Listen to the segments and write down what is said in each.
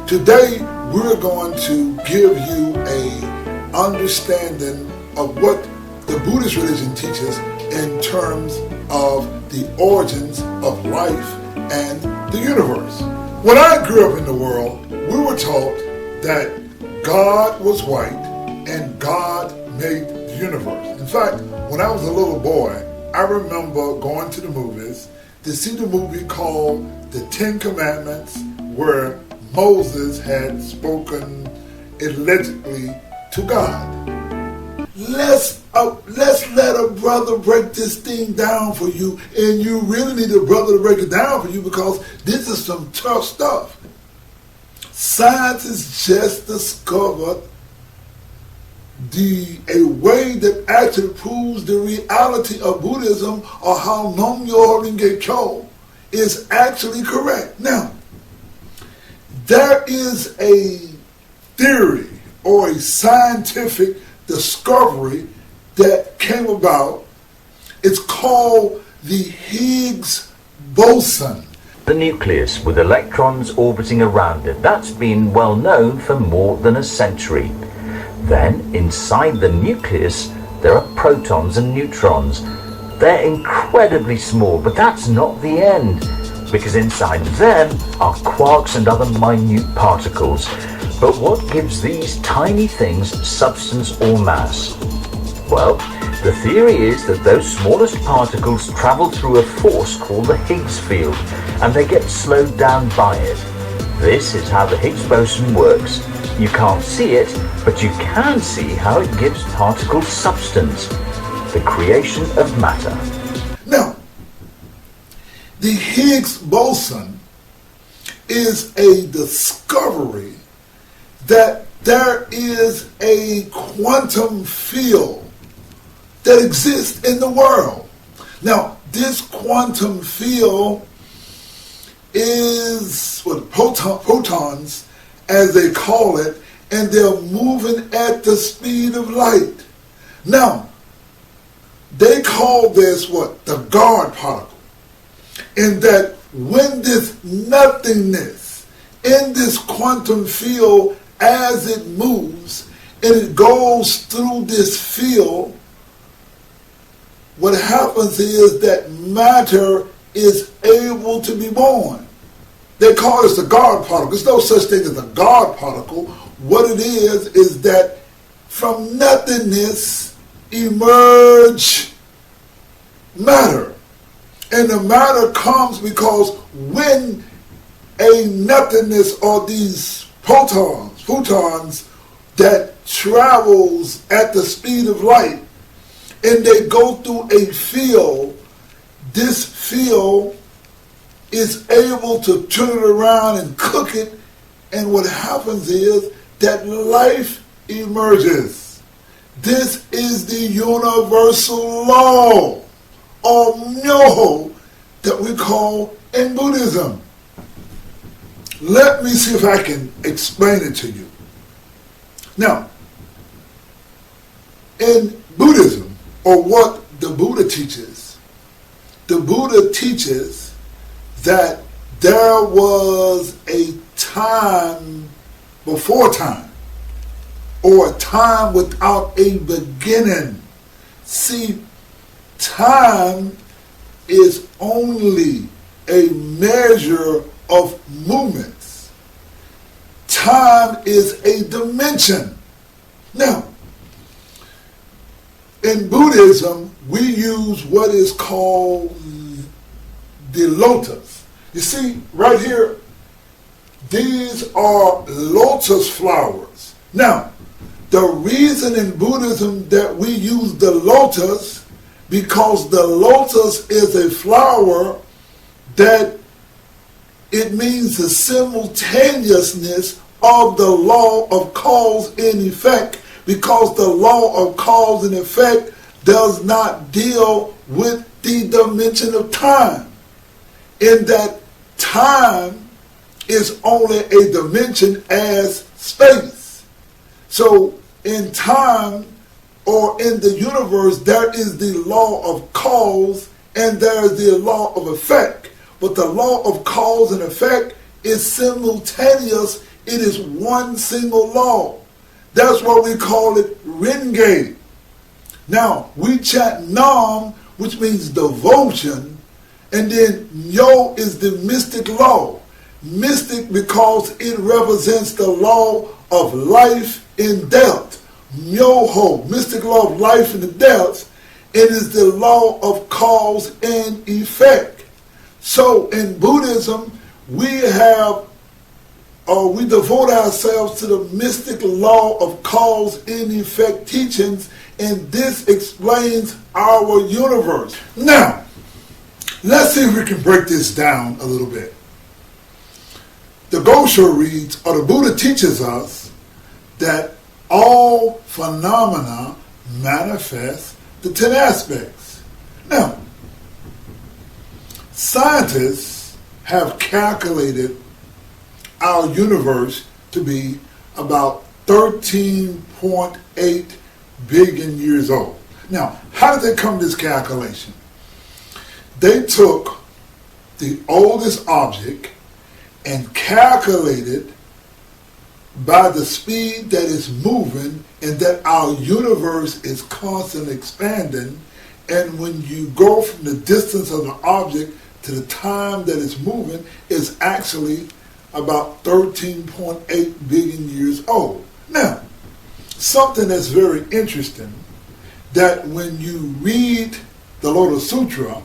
Today, we're going to give you a understanding of what the Buddhist religion teaches in terms of the origins of life and the universe. When I grew up in the world, we were taught that God was white and God made the universe. In fact, when I was a little boy, I remember going to the movies to see the movie called The Ten Commandments, where Moses had spoken allegedly to God. Let's let a brother break this thing down for you, and you really need a brother to break it down for you because this is some tough stuff. Science has just discovered a way that actually proves the reality of Buddhism, or how Myoho Renge Kyo is actually correct. Now, there is a theory or a scientific discovery that came about. It's called the Higgs boson. The nucleus with electrons orbiting around it. That's been well known for more than a century. Then, inside the nucleus, there are protons and neutrons. They're incredibly small, but that's not the end, because inside them are quarks and other minute particles. But what gives these tiny things substance or mass? Well, the theory is that those smallest particles travel through a force called the Higgs field, and they get slowed down by it. This is how the Higgs boson works. You can't see it, but you can see how it gives particles substance, the creation of matter. Now, the Higgs boson is a discovery that there is a quantum field that exists in the world. Now, this quantum field is what protons, as they call it, and they're moving at the speed of light. Now, they call this what? The God particle. In that when this nothingness in this quantum field, as it moves and it goes through this field, what happens is that matter is able to be born. They call this the God particle. There's no such thing as a God particle. What it is that from nothingness emerge matter. And the matter comes because when a nothingness, or these photons that travels at the speed of light, and they go through a field, this field is able to turn it around and cook it, and what happens is that life emerges. This is the universal law, or Myoho, that we call in Buddhism. Let me see if I can explain it to you. Now, in Buddhism, or what the Buddha teaches that there was a time before time, or a time without a beginning. See, time is only a measure of movements. Time is a dimension. Now, in Buddhism, we use what is called the lotus. You see, right here, these are lotus flowers. Now, the reason in Buddhism that we use the lotus, because the lotus is a flower that it means the simultaneousness of the law of cause and effect, because the law of cause and effect does not deal with the dimension of time, in that time is only a dimension as space. So in time, or in the universe, there is the law of cause and there is the law of effect. But the law of cause and effect is simultaneous It is one single law. That's why we call it Renge. Now, we chant Nam, which means devotion, and then Myo is the mystic law. Mystic because it represents the law of life and death. Myoho, mystic law of life and death, it is the law of cause and effect. So in Buddhism, we devote ourselves to the mystic law of cause and effect teachings, and this explains our universe. Now, let's see if we can break this down a little bit. The Gosho reads, or the Buddha teaches us, that all phenomena manifest the 10 aspects. Now, scientists have calculated our universe to be about 13.8 billion years old. Now, how did they come to this calculation? They took the oldest object and calculated by the speed that it's moving and that our universe is constantly expanding. And when you go from the distance of the object to the time that it's moving, it's actually about 13.8 billion years old. Now, something that's very interesting, that when you read the Lotus Sutra,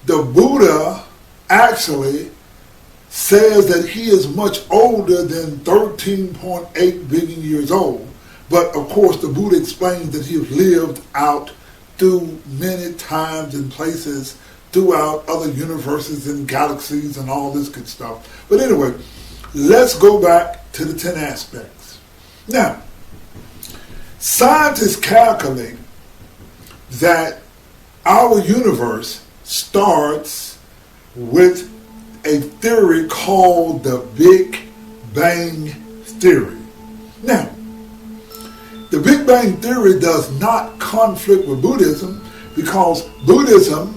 the Buddha actually says that he is much older than 13.8 billion years old. But of course the Buddha explains that he has lived out through many times and places throughout other universes and galaxies and all this good stuff. But anyway, let's go back to the 10 aspects. Now, scientists calculate that our universe starts with a theory called the Big Bang Theory. Now, the Big Bang Theory does not conflict with Buddhism because Buddhism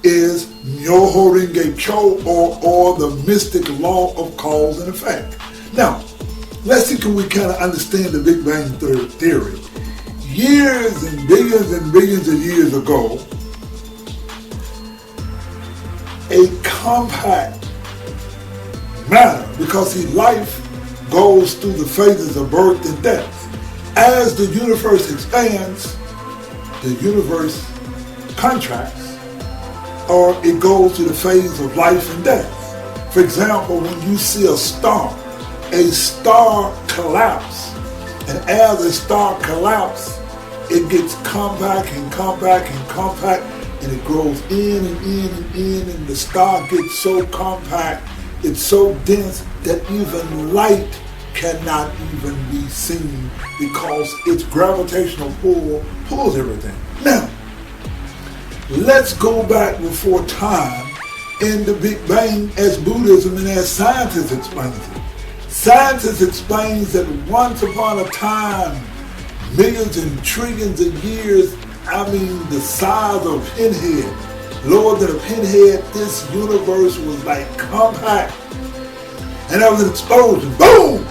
is Myoho Renge Kyo, or the mystic law of cause and effect. Now, let's see can we kind of understand the Big Bang Theory. Years and billions of years ago, a compact matter, because life goes through the phases of birth and death. As the universe expands, the universe contracts, or it goes through the phase of life and death. For example, when you see a star collapse, and as a star collapses, it gets compact and compact and compact, and it grows in and in and in, and the star gets so compact, it's so dense that even light cannot even be seen because its gravitational pull pulls everything. Now, let's go back before time in the Big Bang as Buddhism and as scientists explain it. Scientists explain that once upon a time, millions and trillions of years, the size of a pinhead, lower than a pinhead, this universe was like compact. And there was an explosion, boom!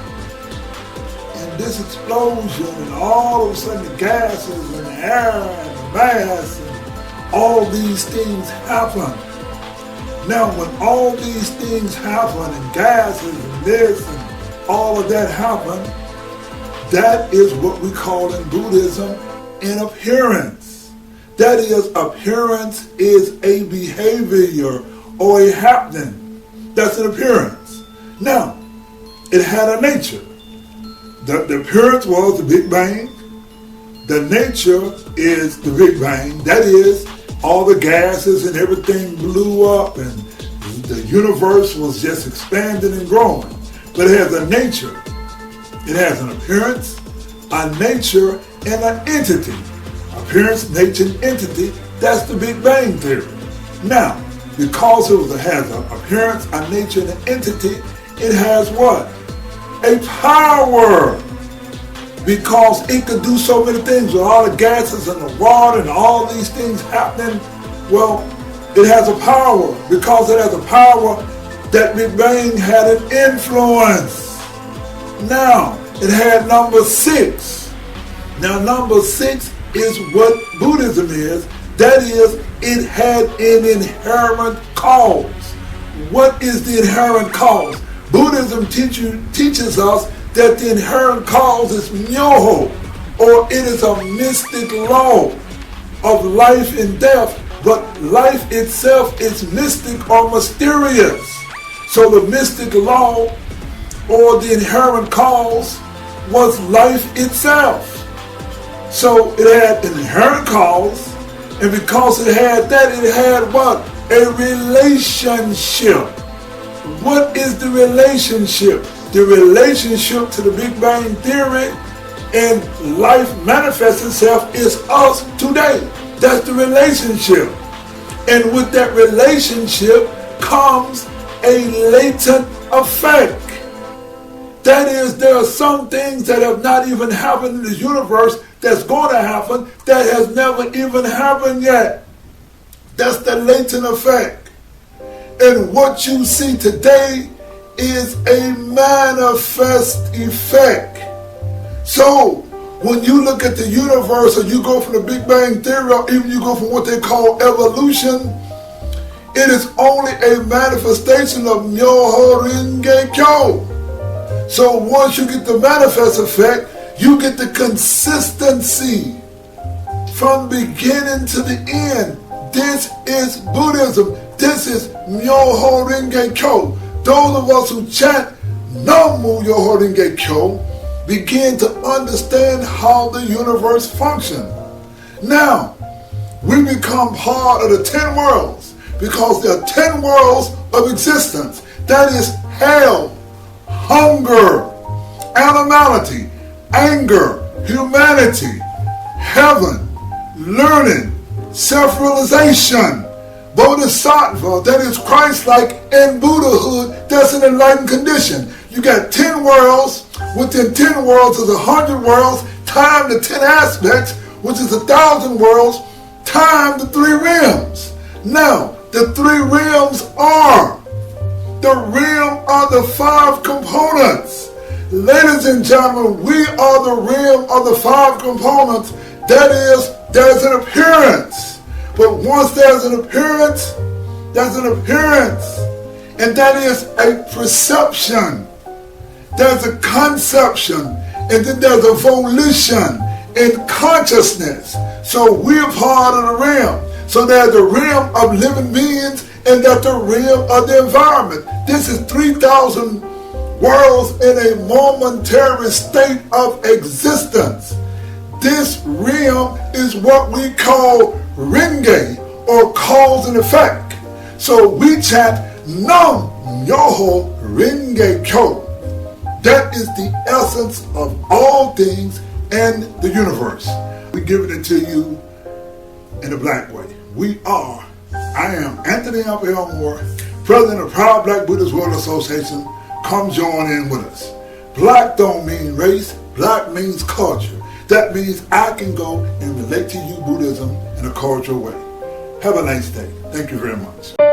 And this explosion, and all of a sudden the gases and the air and the mass and all these things happen. Now when all these things happen, and gases and this and all of that happen, that is what we call in Buddhism an appearance. That is, appearance is a behavior or a happening. That's an appearance. Now, it had a nature. The appearance was the Big Bang. The nature is the Big Bang. That is, all the gases and everything blew up and the universe was just expanding and growing. But it has a nature. It has an appearance, a nature, and an entity. Appearance, nature, and entity, that's the Big Bang Theory. Now, because it has an appearance, a nature, and an entity, it has what? A power. Because it could do so many things with all the gases and the water and all these things happening. Well, it has a power. Because it has a power, that Big Bang had an influence. Now, it had number 6. Now, number 6 is what Buddhism is. That is, it had an inherent cause. What is the inherent cause? Buddhism teaches us that the inherent cause is Myoho, or it is a mystic law of life and death, but life itself is mystic or mysterious. So the mystic law or the inherent cause was life itself. So it had an inherent cause, and because it had that, it had what? A relationship. What is the relationship? The relationship to the Big Bang Theory and life manifests itself is us today. That's the relationship. And with that relationship comes a latent effect. That is, there are some things that have not even happened in the universe that's going to happen that has never even happened yet. That's the latent effect. And what you see today is a manifest effect. So, when you look at the universe, or you go from the Big Bang Theory, or even you go from what they call evolution, it is only a manifestation of Myoho Renge Kyo. So once you get the manifest effect, you get the consistency from beginning to the end. This is Buddhism. This is Myoho Renge Kyo. Those of us who chant Myoho Renge Kyo begin to understand how the universe functions. Now, we become part of the 10 worlds because there are 10 worlds of existence. That is hell, hunger, animality, anger, humanity, heaven, learning, self-realization, bodhisattva, that is Christ-like, and Buddhahood, that's an enlightened condition. You got 10 worlds. Within 10 worlds is 100 worlds, time the 10 aspects, which is 1,000 worlds, time the 3 realms. Now, the 3 realms are the realm of the 5 components. Ladies and gentlemen, we are the realm of the 5 components. That is, there's an appearance. But once there's an appearance, there's an appearance. And that is a perception. There's a conception. And then there's a volition and consciousness. So we're part of the realm. So there's the realm of living beings, and that's the realm of the environment. This is 3,000 worlds in a momentary state of existence. This realm is what we call Renge, or cause and effect. So we chant Nam Myoho Renge Kyo. That is the essence of all things and the universe. We give it to you in the black way. I am Anthony Elmore, President of Proud Black Buddhist World Association. Come join in with us. Black don't mean race, black means culture. That means I can go and relate to you Buddhism in a cultural way. Have a nice day. Thank you very much.